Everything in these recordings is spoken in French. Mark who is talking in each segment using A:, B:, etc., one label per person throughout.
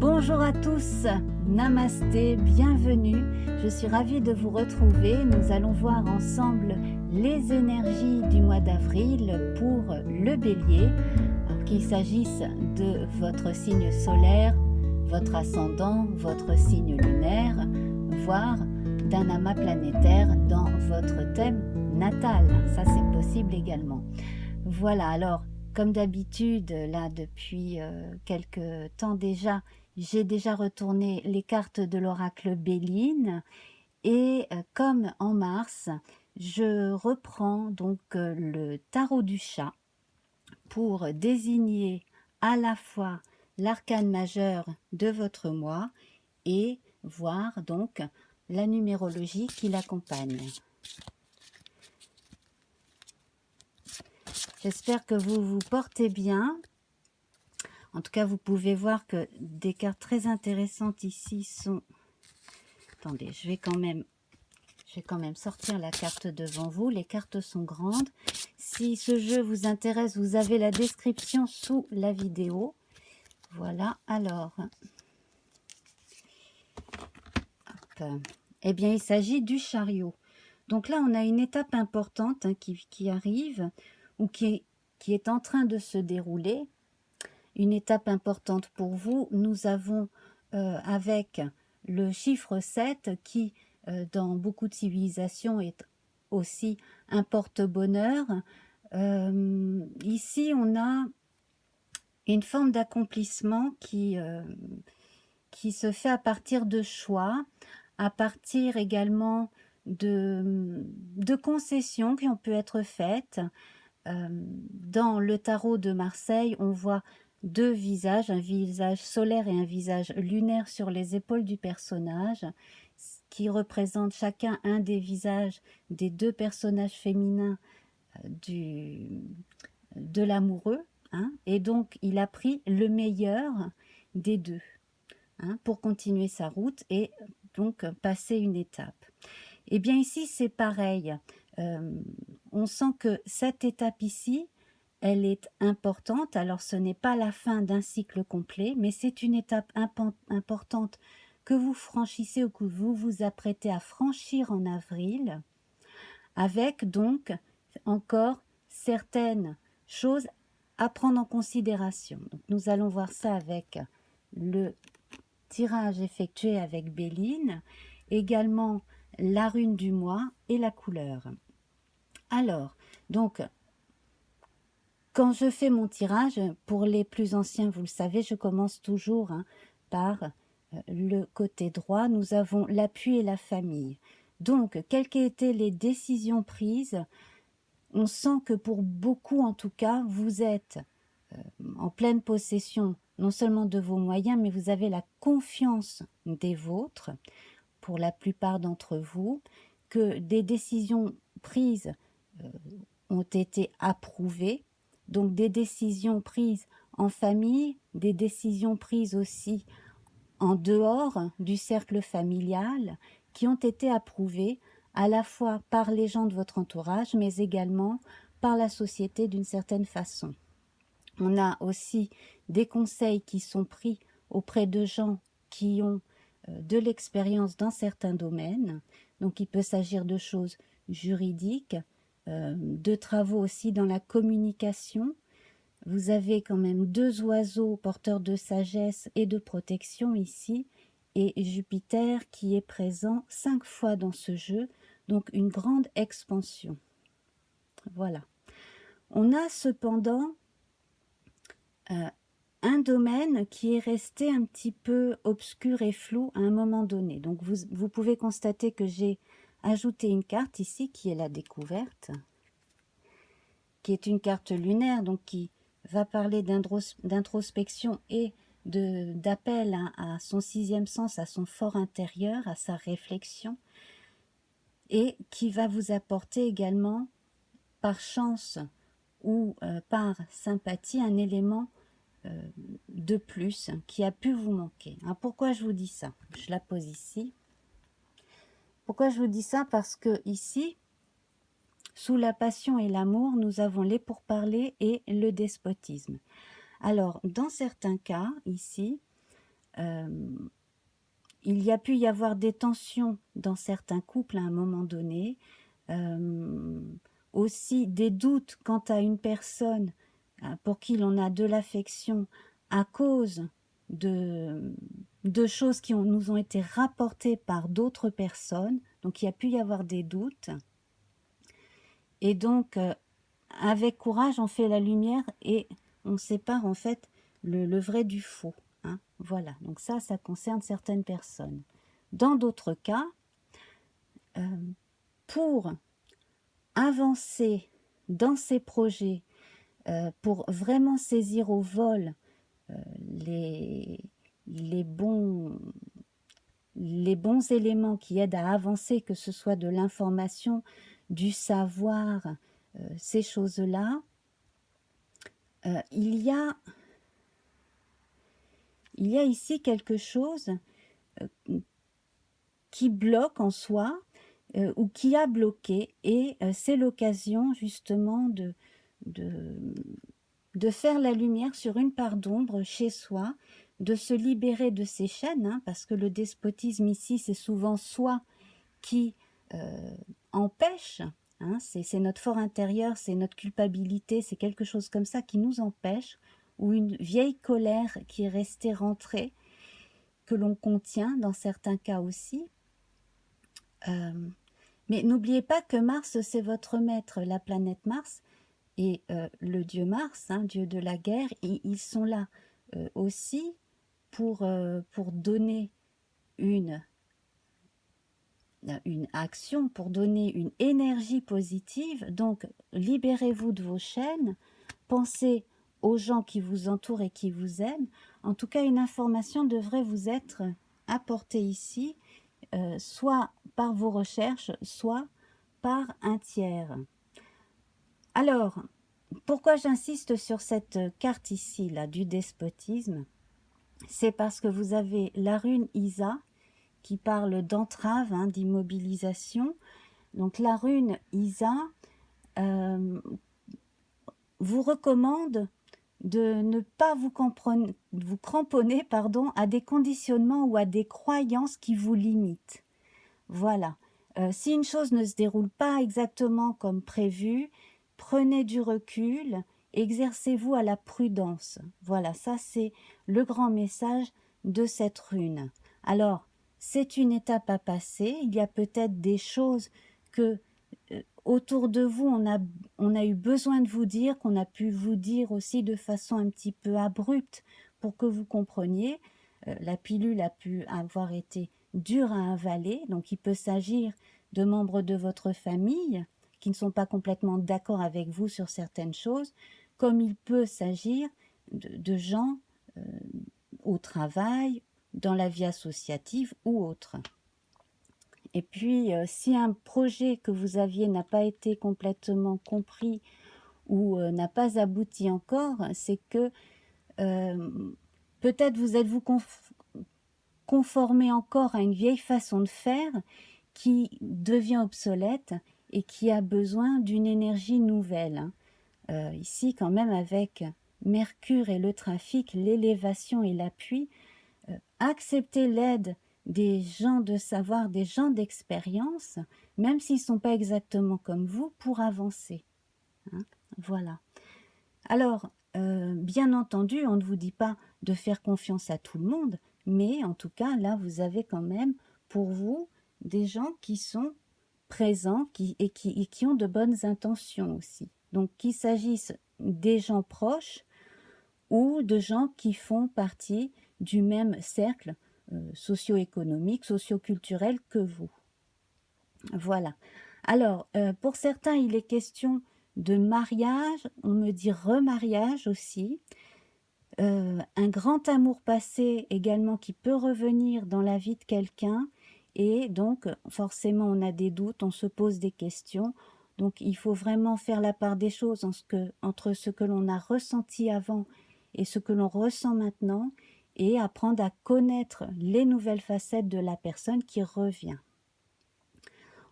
A: Bonjour à tous, namasté, bienvenue. Je suis ravie de vous retrouver. Nous allons voir ensemble les énergies du mois d'avril pour le bélier. Alors qu'il s'agisse de votre signe solaire, votre ascendant, votre signe lunaire, voire d'un amas planétaire dans votre thème natal. Ça, c'est possible également. Voilà, alors, comme d'habitude, là, depuis quelques temps déjà, j'ai déjà retourné les cartes de l'oracle Béline et comme en mars, je reprends donc le tarot du chat pour désigner à la fois l'arcane majeur de votre mois et voir donc la numérologie qui l'accompagne. J'espère que vous vous portez bien. En tout cas, vous pouvez voir que des cartes très intéressantes ici sont... Attendez, je vais quand même sortir la carte devant vous. Les cartes sont grandes. Si ce jeu vous intéresse, vous avez la description sous la vidéo. Voilà, alors... Hop. Eh bien, il s'agit du chariot. Donc là, on a une étape importante qui arrive ou qui est en train de se dérouler. Une étape importante pour vous. Nous avons avec le chiffre 7 qui, dans beaucoup de civilisations, est aussi un porte-bonheur. Ici, on a une forme d'accomplissement qui se fait à partir de choix, à partir également de concessions qui ont pu être faites. Dans le tarot de Marseille, on voit deux visages, un visage solaire et un visage lunaire sur les épaules du personnage, qui représentent chacun un des visages des deux personnages féminins de l'amoureux. Et donc, il a pris le meilleur des deux pour continuer sa route et donc passer une étape. Et bien ici, c'est pareil. On sent que cette étape ici, elle est importante. Alors, ce n'est pas la fin d'un cycle complet, mais c'est une étape importante que vous franchissez ou que vous vous apprêtez à franchir en avril, avec donc encore certaines choses à prendre en considération. Donc, nous allons voir ça avec le tirage effectué avec Béline, également la rune du mois et la couleur. Alors, donc, quand je fais mon tirage, pour les plus anciens, vous le savez, je commence toujours par le côté droit. Nous avons l'appui et la famille. Donc, quelles qu'aient été les décisions prises, on sent que pour beaucoup, en tout cas, vous êtes en pleine possession non seulement de vos moyens, mais vous avez la confiance des vôtres, pour la plupart d'entre vous, que des décisions prises ont été approuvées, donc des décisions prises en famille, des décisions prises aussi en dehors du cercle familial, qui ont été approuvées à la fois par les gens de votre entourage, mais également par la société d'une certaine façon. On a aussi des conseils qui sont pris auprès de gens qui ont de l'expérience dans certains domaines. Donc il peut s'agir de choses juridiques, de travaux aussi dans la communication. Vous avez quand même deux oiseaux porteurs de sagesse et de protection ici, et Jupiter qui est présent 5 fois dans ce jeu, donc une grande expansion. Voilà. On a cependant un domaine qui est resté un petit peu obscur et flou à un moment donné. Donc vous pouvez constater que j'ai ajouté une carte ici qui est la découverte, qui est une carte lunaire, donc qui va parler d'introspection et d'appel à son sixième sens, à son fort intérieur, à sa réflexion, et qui va vous apporter également, par chance ou par sympathie, un élément de plus qui a pu vous manquer. Alors pourquoi je vous dis ça? Je la pose ici. Pourquoi je vous dis ça? Parce que ici, sous la passion et l'amour, nous avons les pourparlers et le despotisme. Alors, dans certains cas, ici, il y a pu y avoir des tensions dans certains couples à un moment donné, aussi des doutes quant à une personne pour qui l'on a de l'affection à cause de choses qui nous ont été rapportées par d'autres personnes. Donc il y a pu y avoir des doutes. Et donc, avec courage, on fait la lumière et on sépare en fait le vrai du faux. Hein. Voilà, donc ça concerne certaines personnes. Dans d'autres cas, pour avancer dans ces projets, pour vraiment saisir au vol les, les bons éléments qui aident à avancer, que ce soit de l'information, du savoir, ces choses-là, il y a ici quelque chose qui bloque en soi ou qui a bloqué, et c'est l'occasion justement de faire la lumière sur une part d'ombre chez soi, de se libérer de ces chaînes, hein, parce que le despotisme ici, c'est souvent soi qui empêche, hein, c'est notre fort intérieur, c'est notre culpabilité, c'est quelque chose comme ça qui nous empêche, ou une vieille colère qui est restée rentrée, que l'on contient dans certains cas aussi. Mais n'oubliez pas que Mars, c'est votre maître, la planète Mars, et le dieu Mars, hein, dieu de la guerre, ils sont là aussi pour donner une action, pour donner une énergie positive. Donc, libérez-vous de vos chaînes, pensez aux gens qui vous entourent et qui vous aiment. En tout cas, une information devrait vous être apportée ici, soit par vos recherches, soit par un tiers. Alors, pourquoi j'insiste sur cette carte ici, là, du despotisme? C'est parce que vous avez la rune Isa, qui parle d'entrave, hein, d'immobilisation. Donc la rune Isa vous recommande de ne pas vous cramponner à des conditionnements ou à des croyances qui vous limitent. Voilà. Si une chose ne se déroule pas exactement comme prévu, prenez du recul, exercez-vous à la prudence. Voilà, ça c'est le grand message de cette rune. Alors, c'est une étape à passer. Il y a peut-être des choses que autour de vous, on a eu besoin de vous dire, qu'on a pu vous dire aussi de façon un petit peu abrupte pour que vous compreniez. La pilule a pu avoir été dure à avaler, donc il peut s'agir de membres de votre famille qui ne sont pas complètement d'accord avec vous sur certaines choses, comme il peut s'agir de gens au travail, dans la vie associative ou autre. Et puis, si un projet que vous aviez n'a pas été complètement compris ou n'a pas abouti encore, c'est que peut-être vous êtes-vous conformé encore à une vieille façon de faire qui devient obsolète et qui a besoin d'une énergie nouvelle. Ici, quand même, avec Mercure et le trafic, l'élévation et l'appui, acceptez l'aide des gens de savoir, des gens d'expérience, même s'ils ne sont pas exactement comme vous, pour avancer. Hein, voilà. Alors, bien entendu, on ne vous dit pas de faire confiance à tout le monde, mais en tout cas, là, vous avez quand même pour vous des gens qui sont présents et qui ont de bonnes intentions aussi. Donc, qu'il s'agisse des gens proches ou de gens qui font partie du même cercle socio-économique, socio-culturel que vous. Voilà. Alors, pour certains, il est question de mariage, on me dit remariage aussi. Un grand amour passé également qui peut revenir dans la vie de quelqu'un, et donc forcément on a des doutes, on se pose des questions. Donc il faut vraiment faire la part des choses entre ce que l'on a ressenti avant et ce que l'on ressent maintenant, et apprendre à connaître les nouvelles facettes de la personne qui revient.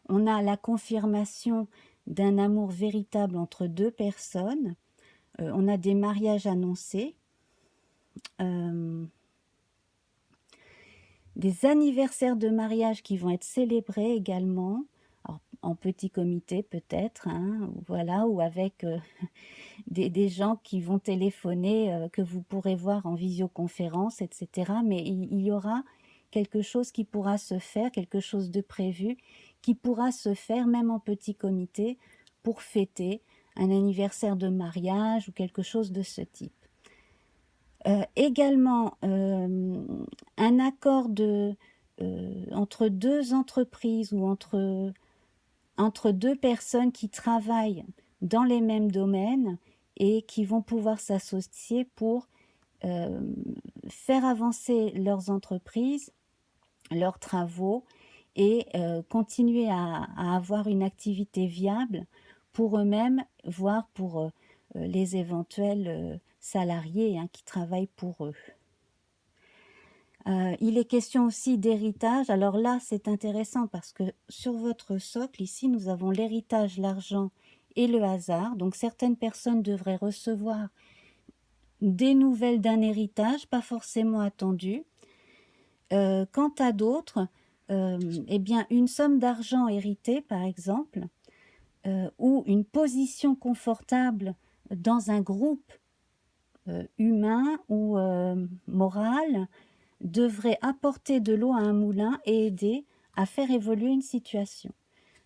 A: On a la confirmation d'un amour véritable entre deux personnes. On a des mariages annoncés. des anniversaires de mariage qui vont être célébrés également, alors, en petit comité peut-être, hein, voilà, ou avec des gens qui vont téléphoner, que vous pourrez voir en visioconférence, etc. Mais il y aura quelque chose qui pourra se faire, quelque chose de prévu, qui pourra se faire même en petit comité pour fêter un anniversaire de mariage ou quelque chose de ce type. Également, un accord entre deux entreprises ou entre deux personnes qui travaillent dans les mêmes domaines et qui vont pouvoir s'associer pour faire avancer leurs entreprises, leurs travaux et continuer à avoir une activité viable pour eux-mêmes, voire pour les éventuels salariés hein, qui travaillent pour eux. Il est question aussi d'héritage. Alors là, c'est intéressant parce que sur votre socle, ici, nous avons l'héritage, l'argent et le hasard. Donc certaines personnes devraient recevoir des nouvelles d'un héritage, pas forcément attendu. Quant à d'autres, eh bien, une somme d'argent héritée, par exemple, ou une position confortable dans un groupe humain ou moral, devrait apporter de l'eau à un moulin et aider à faire évoluer une situation.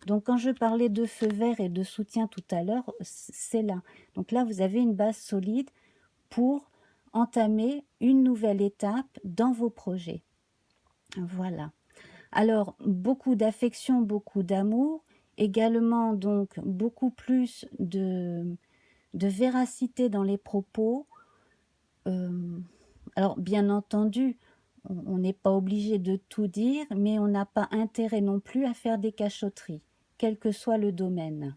A: Donc quand je parlais de feu vert et de soutien tout à l'heure, c'est là. Donc là, vous avez une base solide pour entamer une nouvelle étape dans vos projets. Voilà. Alors, beaucoup d'affection, beaucoup d'amour, également donc beaucoup plus de véracité dans les propos. Alors, bien entendu, on n'est pas obligé de tout dire, mais on n'a pas intérêt non plus à faire des cachotteries, quel que soit le domaine.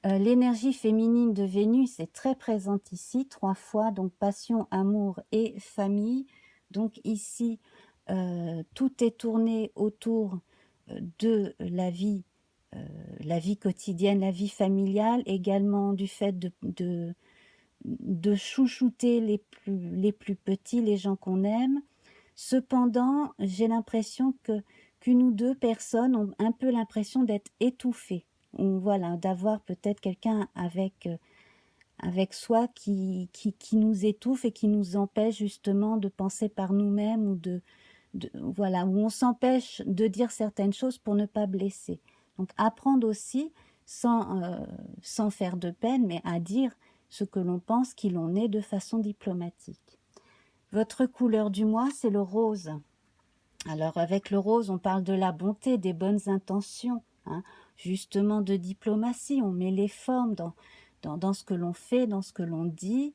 A: L'énergie féminine de Vénus est très présente ici, 3 fois, donc passion, amour et famille. Donc ici, tout est tourné autour de la vie quotidienne, la vie familiale, également du fait de chouchouter les plus petits, les gens qu'on aime. Cependant, j'ai l'impression qu'une ou deux personnes ont un peu l'impression d'être étouffées. Ou voilà, d'avoir peut-être quelqu'un avec soi qui nous étouffe et qui nous empêche justement de penser par nous-mêmes ou voilà, où on s'empêche de dire certaines choses pour ne pas blesser. Donc apprendre aussi, sans faire de peine, mais à dire ce que l'on pense, qui l'on est de façon diplomatique. Votre couleur du mois, c'est le rose. Alors avec le rose, on parle de la bonté, des bonnes intentions, hein, justement de diplomatie. On met les formes dans ce que l'on fait, dans ce que l'on dit,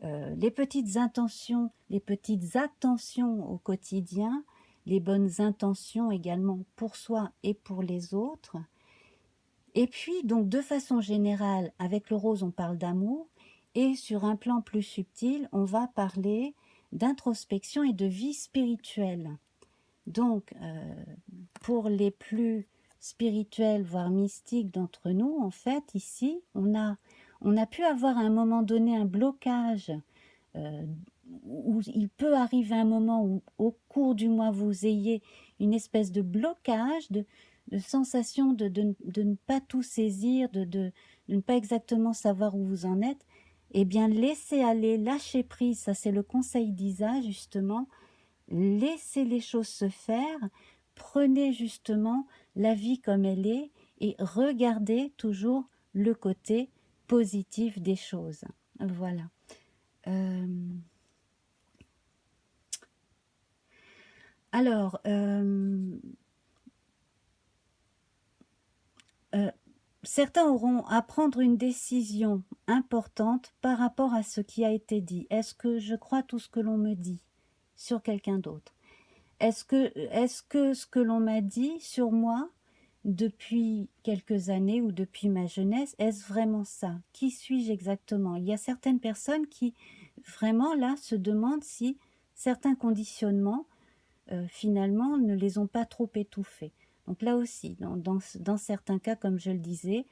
A: les petites intentions, les petites attentions au quotidien, les bonnes intentions également pour soi et pour les autres. Et puis, donc, de façon générale, avec le rose, on parle d'amour, et sur un plan plus subtil, on va parler d'introspection et de vie spirituelle. Donc, pour les plus spirituels, voire mystiques d'entre nous, en fait, ici, on a pu avoir à un moment donné un blocage, où il peut arriver un moment où, au cours du mois, vous ayez une espèce de blocage, de sensation de ne pas tout saisir, de ne pas exactement savoir où vous en êtes. Eh bien, laissez aller, lâchez prise, ça c'est le conseil d'Isa, justement. Laissez les choses se faire, prenez justement la vie comme elle est et regardez toujours le côté positif des choses. Voilà. Alors, certains auront à prendre une décision importante par rapport à ce qui a été dit. Est-ce que je crois tout ce que l'on me dit sur quelqu'un d'autre? Est-ce que ce que l'on m'a dit sur moi depuis quelques années ou depuis ma jeunesse, est-ce vraiment ça? Qui suis-je exactement? Il y a certaines personnes qui vraiment là se demandent si certains conditionnements finalement ne les ont pas trop étouffés. Donc là aussi, dans certains cas, comme je le disais,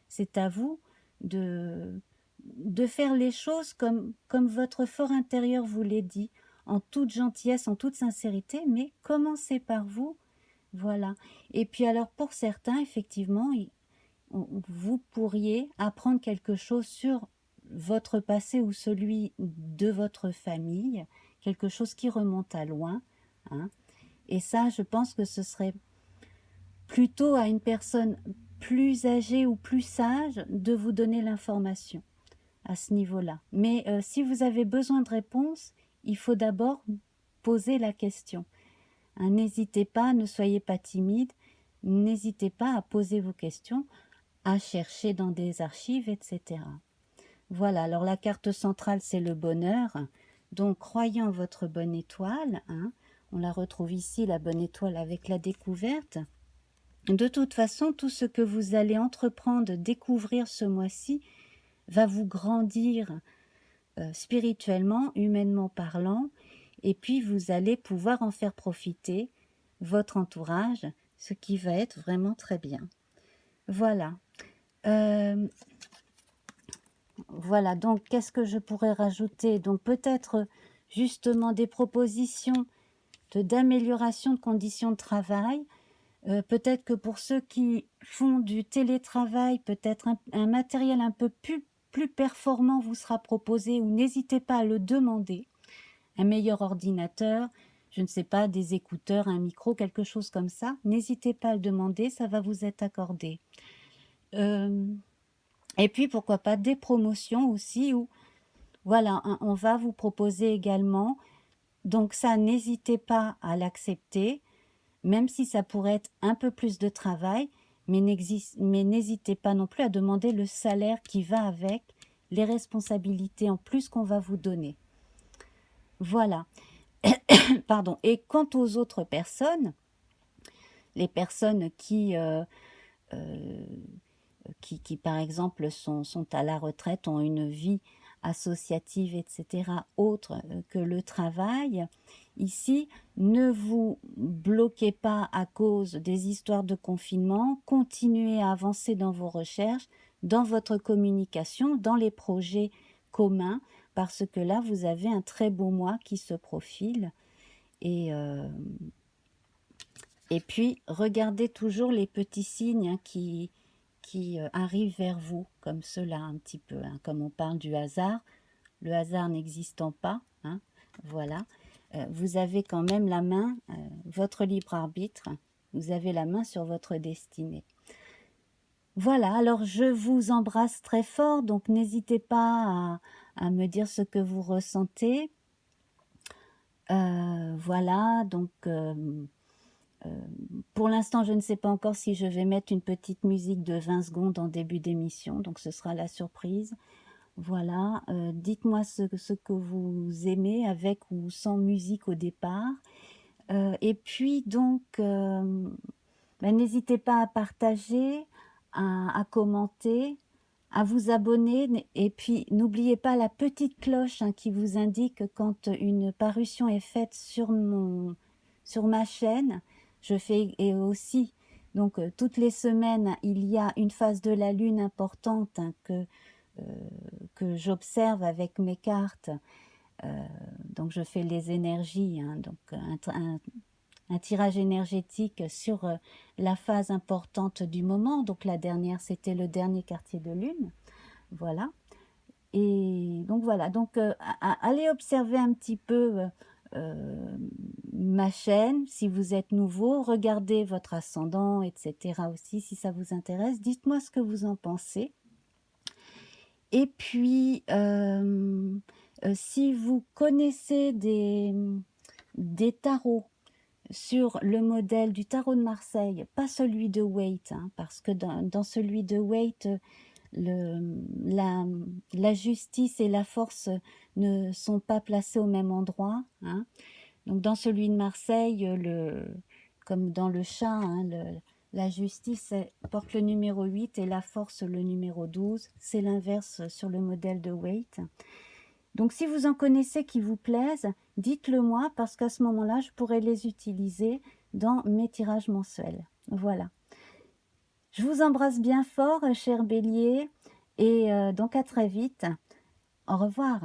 A: c'est à vous de de faire les choses comme votre fort intérieur vous l'a dit, en toute gentillesse, en toute sincérité, mais commencez par vous, voilà. Et puis alors pour certains, effectivement, vous pourriez apprendre quelque chose sur votre passé ou celui de votre famille, quelque chose qui remonte à loin, hein. Et ça, je pense que ce serait plutôt à une personne plus âgée ou plus sage de vous donner l'information à ce niveau-là. Mais si vous avez besoin de réponse, il faut d'abord poser la question, hein. N'hésitez pas, ne soyez pas timide, n'hésitez pas à poser vos questions, à chercher dans des archives, etc. Voilà, alors la carte centrale, c'est le bonheur. Donc, croyez en votre bonne étoile, hein. On la retrouve ici, la bonne étoile, avec la découverte. De toute façon, tout ce que vous allez entreprendre, découvrir ce mois-ci, va vous grandir spirituellement, humainement parlant, et puis vous allez pouvoir en faire profiter votre entourage, ce qui va être vraiment très bien. Voilà. Voilà, donc qu'est-ce que je pourrais rajouter? Donc peut-être justement des propositions d'amélioration de conditions de travail. Peut-être que pour ceux qui font du télétravail, peut-être un matériel un peu plus performant vous sera proposé, ou n'hésitez pas à le demander. Un meilleur ordinateur, je ne sais pas, des écouteurs, un micro, quelque chose comme ça. N'hésitez pas à le demander, ça va vous être accordé. Et puis pourquoi pas des promotions aussi, où voilà, on va vous proposer également. Donc ça, n'hésitez pas à l'accepter, même si ça pourrait être un peu plus de travail, mais n'hésitez pas non plus à demander le salaire qui va avec, les responsabilités en plus qu'on va vous donner. Voilà. Pardon. Et quant aux autres personnes, les personnes qui par exemple, sont à la retraite, ont une vie associative, etc., autre que le travail, ici, ne vous bloquez pas à cause des histoires de confinement, continuez à avancer dans vos recherches, dans votre communication, dans les projets communs, parce que là, vous avez un très beau mois qui se profile. Et puis, regardez toujours les petits signes, hein, qui arrivent vers vous, comme cela un petit peu, hein, comme on parle du hasard, le hasard n'existant pas, hein, voilà. Vous avez quand même la main, votre libre arbitre, vous avez la main sur votre destinée. Voilà, alors je vous embrasse très fort, donc n'hésitez pas à me dire ce que vous ressentez. Voilà, donc pour l'instant, je ne sais pas encore si je vais mettre une petite musique de 20 secondes en début d'émission, donc ce sera la surprise. Voilà, dites-moi ce que vous aimez, avec ou sans musique au départ. Et puis donc, n'hésitez pas à partager, à commenter, à vous abonner, et puis n'oubliez pas la petite cloche, hein, qui vous indique quand une parution est faite sur ma chaîne. Je fais, et aussi, donc toutes les semaines, il y a une phase de la lune importante, hein, que j'observe avec mes cartes. Donc je fais les énergies, hein, donc un tirage énergétique sur la phase importante du moment. Donc la dernière, c'était le dernier quartier de lune. Voilà. Et donc voilà, donc allez observer un petit peu ma chaîne si vous êtes nouveau, regardez votre ascendant, etc. aussi si ça vous intéresse. Dites-moi ce que vous en pensez. Et puis, si vous connaissez des tarots sur le modèle du tarot de Marseille, pas celui de Waite, hein, parce que dans celui de Waite, la justice et la force ne sont pas placées au même endroit, hein. Donc dans celui de Marseille, comme dans le chat, hein, la justice porte le numéro 8 et la force le numéro 12. C'est l'inverse sur le modèle de Waite. Donc si vous en connaissez qui vous plaisent, dites-le moi, parce qu'à ce moment-là, je pourrais les utiliser dans mes tirages mensuels. Voilà. Je vous embrasse bien fort, cher Bélier. Et donc à très vite. Au revoir.